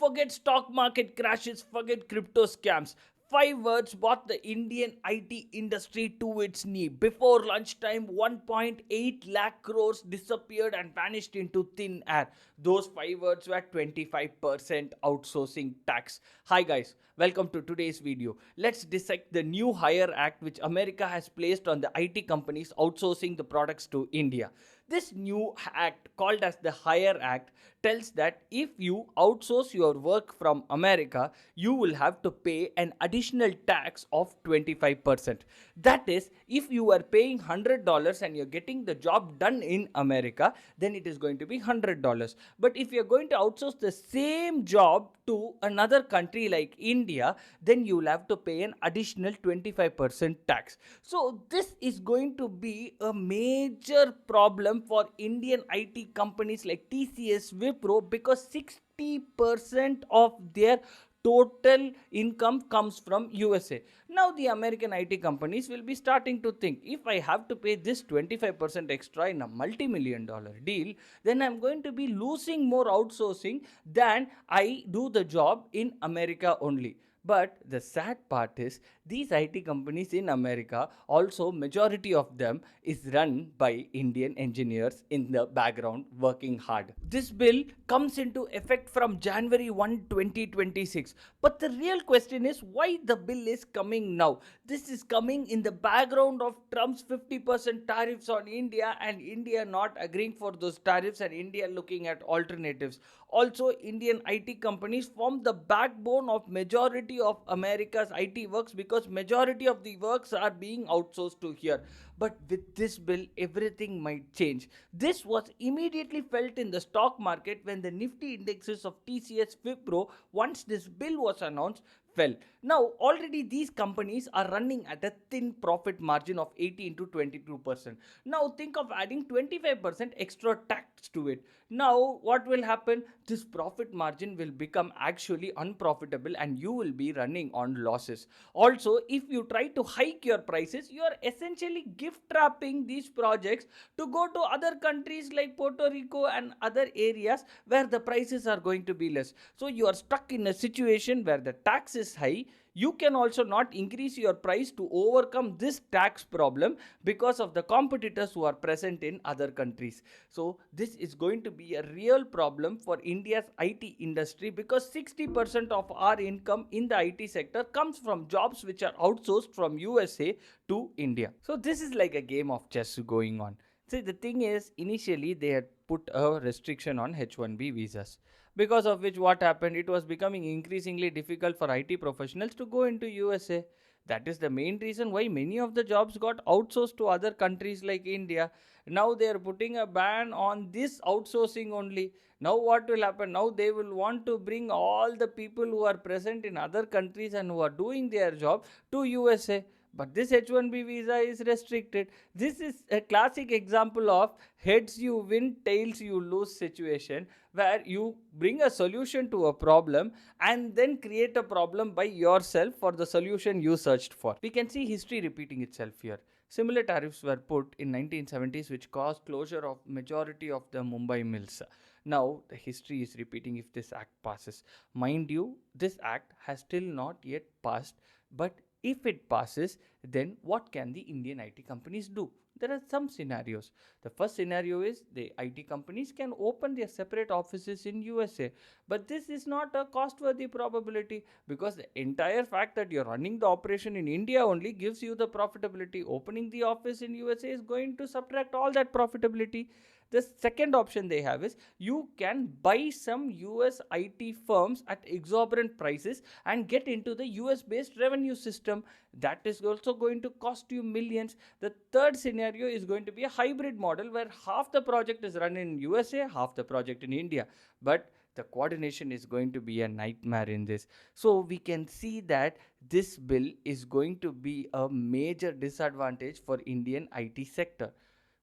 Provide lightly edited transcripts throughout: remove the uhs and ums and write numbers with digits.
Forget stock market crashes, forget crypto scams. Five words brought the Indian IT industry to its knee. Before lunchtime, 1.8 lakh crores disappeared and vanished into thin air. Those five words were 25% outsourcing tax. Hi guys, welcome to today's video. Let's dissect the new Hire Act which America has placed on the IT companies outsourcing the products to India. This new act, called as the Hire Act, tells that if you outsource your work from America, you will have to pay an additional tax of 25%. That is, if you are paying $100 and you're getting the job done in America, then it is going to be $100. But if you're going to outsource the same job to another country like India, then you will have to pay an additional 25% tax. So this is going to be a major problem for Indian IT companies like TCS, Wipro, because 60% of their total income comes from USA. Now the American IT companies will be starting to think, if I have to pay this 25% extra in a multi-million dollar deal, then I'm going to be losing more outsourcing than I do the job in America only. But the sad part is, these IT companies in America, also majority of them is run by Indian engineers in the background working hard. This bill comes into effect from January 1, 2026. But the real question is, why the bill is coming now? This is coming in the background of Trump's 50% tariffs on India and India not agreeing for those tariffs and India looking at alternatives. Also, Indian IT companies form the backbone of majority of America's IT works because majority of the works are being outsourced to here. But with this bill, everything might change. This was immediately felt in the stock market when the Nifty indexes of TCS, Wipro, once this bill was announced, fell. Now, already these companies are running at a thin profit margin of 18 to 22%. Now, think of adding 25% extra tax to it. Now, what will happen? This profit margin will become actually unprofitable and you will be running on losses. Also, if you try to hike your prices, you are essentially gift wrapping these projects to go to other countries like Puerto Rico and other areas where the prices are going to be less. So, you are stuck in a situation where the tax is high. You can also not increase your price to overcome this tax problem because of the competitors who are present in other countries. So this is going to be a real problem for India's IT industry because 60% of our income in the IT sector comes from jobs which are outsourced from USA to India. So this is like a game of chess going on. See, the thing is, initially they had put a restriction on H1B visas, because of which what happened, it was becoming increasingly difficult for IT professionals to go into USA. That is the main reason why many of the jobs got outsourced to other countries like India. Now they are putting a ban on this outsourcing only. Now what will happen? Now they will want to bring all the people who are present in other countries and who are doing their job to USA. But this H1B visa is restricted. This is a classic example of heads you win, tails you lose situation, where you bring a solution to a problem and then create a problem by yourself for the solution you searched for. We can see history repeating itself here. Similar tariffs were put in 1970s which caused closure of majority of the Mumbai mills. Now the history is repeating if this act passes. Mind you, this act has still not yet passed, but if it passes, then what can the Indian IT companies do? There are some scenarios. The first scenario is the IT companies can open their separate offices in USA. But this is not a cost-worthy probability because the entire fact that you're running the operation in India only gives you the profitability. Opening the office in USA is going to subtract all that profitability. The second option they have is you can buy some US IT firms at exorbitant prices and get into the US based revenue system. That is also going to cost you millions. The third scenario is going to be a hybrid model where half the project is run in USA, half the project in India. But the coordination is going to be a nightmare in this. So we can see that this bill is going to be a major disadvantage for Indian IT sector.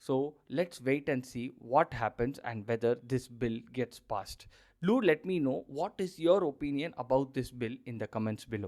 So let's wait and see what happens and whether this bill gets passed. Do let me know what is your opinion about this bill in the comments below.